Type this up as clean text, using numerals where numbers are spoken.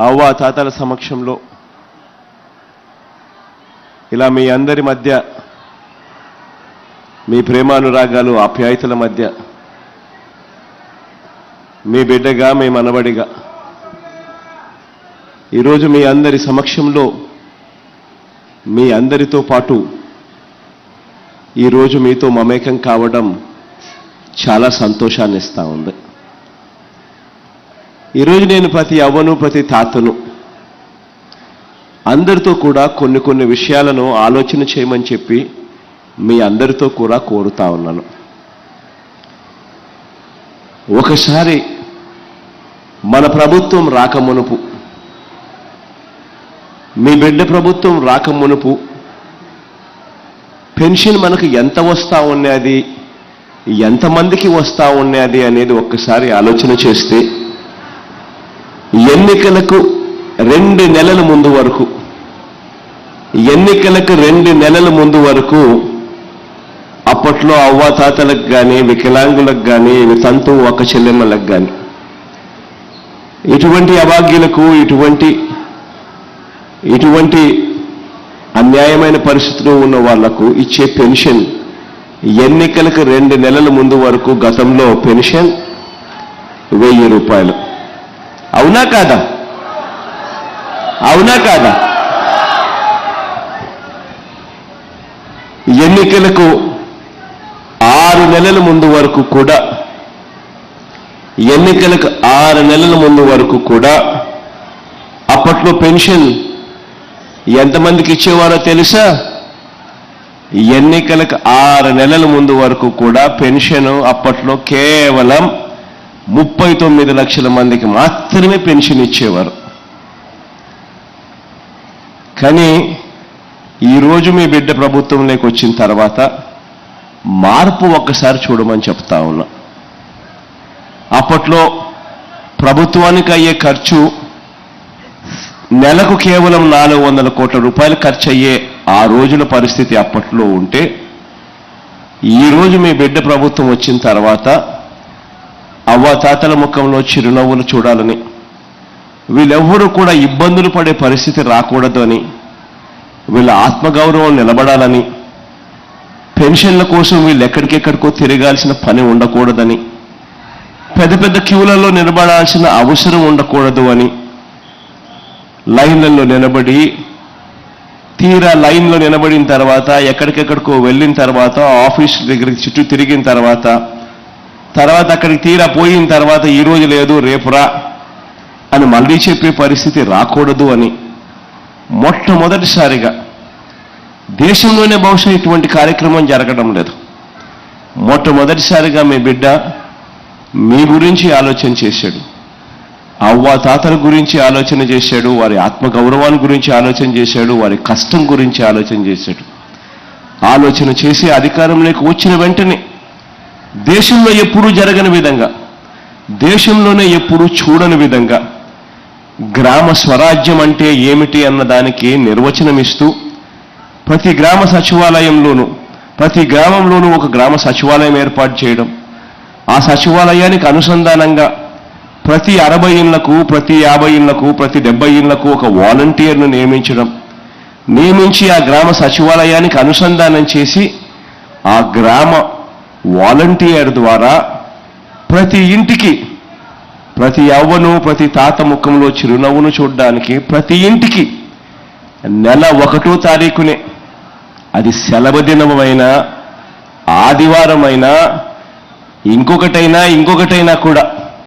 అవ్వ తాతల సమక్షంలో ఇలా మీ అందరి మధ్య మీ ప్రేమానురాగాలు ఆప్యాయతల మధ్య మీ బిడ్డగా మీ మనవడిగా ఈరోజు మీ అందరి సమక్షంలో మీ అందరితో పాటు ఈరోజు మీతో మమేకం కావడం చాలా సంతోషాన్ని ఇస్తా ఉంది. ఈరోజు నేను ప్రతి అవ్వను ప్రతి తాతను అందరితో కూడా కొన్ని విషయాలను ఆలోచన చేయమని చెప్పి మీ అందరితో కూడా కోరుతా ఉన్నాను. ఒకసారి మన ప్రభుత్వం రాకమునుపు, మీ బిడ్డ ప్రభుత్వం రాకమునుపు పెన్షన్ మనకు ఎంత వస్తూ ఉన్నది, ఎంతమందికి వస్తూ ఉన్నది అనేది ఒక్కసారి ఆలోచన చేస్తే ఎన్నికలకు 2 నెలల ముందు వరకు, ఎన్నికలకు 2 నెలల ముందు వరకు అప్పట్లో అవ్వాతాతలకు కానీ వికలాంగులకు కానీ తంతు ఒక చెల్లెమ్మలకు కానీ ఇటువంటి అభాగ్యులకు ఇటువంటి అన్యాయమైన పరిస్థితుల్లో ఉన్న వాళ్లకు ఇచ్చే పెన్షన్ ఎన్నికలకు 2 నెలల ముందు వరకు గతంలో పెన్షన్ 1000 రూపాయలు. అవునా కాదా? అవునా కాదా? ఎన్నికలకు 6 నెలల ముందు వరకు కూడా, ఎన్నికలకు 6 నెలల ముందు వరకు కూడా అప్పట్లో పెన్షన్ ఎంతమందికి ఇచ్చేవారో తెలుసా? ఎన్నికలకు 6 నెలల ముందు వరకు కూడా పెన్షన్ అప్పట్లో కేవలం 39 లక్షల మందికి మాత్రమే పెన్షన్ ఇచ్చేవారు. కానీ ఈరోజు మీ బిడ్డ ప్రభుత్వంలోకి వచ్చిన తర్వాత మార్పు ఒక్కసారి చూడమని చెప్తా ఉన్నా. అప్పట్లో ప్రభుత్వానికి అయ్యే ఖర్చు నెలకు కేవలం 400 కోట్ల రూపాయలు ఖర్చు అయ్యే ఆ రోజుల పరిస్థితి అప్పట్లో ఉంటే, ఈరోజు మీ బిడ్డ ప్రభుత్వం వచ్చిన తర్వాత అవ్వాతాతల ముఖంలో చిరునవ్వులు చూడాలని, వీళ్ళెవ్వరూ కూడా ఇబ్బందులు పడే పరిస్థితి రాకూడదు అని, వీళ్ళ ఆత్మగౌరవం నిలబడాలని, పెన్షన్ల కోసం వీళ్ళు ఎక్కడికెక్కడికో తిరగాల్సిన పని ఉండకూడదని, పెద్ద క్యూలలో నిలబడాల్సిన అవసరం ఉండకూడదు అని, లైన్లలో నిలబడి తీరా లైన్లో నిలబడిన తర్వాత ఎక్కడికెక్కడికో వెళ్ళిన తర్వాత ఆఫీస్ దగ్గరికి చుట్టూ తిరిగిన తర్వాత అక్కడికి తీరా పోయిన తర్వాత ఈరోజు లేదు రేపురా అని మళ్ళీ చెప్పే పరిస్థితి రాకూడదు అని మొట్టమొదటిసారిగా దేశంలోనే బహుశా ఇటువంటి కార్యక్రమం జరగడం లేదు. మొట్టమొదటిసారిగా మీ బిడ్డ మీ గురించి ఆలోచన చేశాడు, అవ్వా తాతల గురించి ఆలోచన చేశాడు, వారి ఆత్మగౌరవాన్ని గురించి ఆలోచన చేశాడు, వారి కష్టం గురించి ఆలోచన చేశాడు. ఆలోచన చేసి అధికారంలోకి వచ్చిన వెంటనే దేశంలో ఎప్పుడూ జరగని విధంగా, దేశంలోనే ఎప్పుడూ చూడని విధంగా గ్రామ స్వరాజ్యం అంటే ఏమిటి అన్నదానికి నిర్వచనం ఇస్తూ ప్రతి గ్రామ సచివాలయంలోనూ, ప్రతి గ్రామంలోనూ ఒక గ్రామ సచివాలయం ఏర్పాటు చేయడం, ఆ సచివాలయానికి అనుసంధానంగా ప్రతి 60 ఇళ్లకు, ప్రతి 50 ఇళ్లకు, ప్రతి 70 ఇళ్లకు ఒక వాలంటీర్ను నియమించి ఆ గ్రామ సచివాలయానికి అనుసంధానం చేసి ఆ గ్రామ వాలంటీర్ ద్వారా ప్రతి ఇంటికి, ప్రతి అవ్వను ప్రతి తాత ముఖంలో చిరునవ్వును చూడడానికి ప్రతి ఇంటికి నెల 1వ తారీఖునే, అది సెలవు దినమైనా ఆదివారమైనా ఇంకొకటైనా కూడా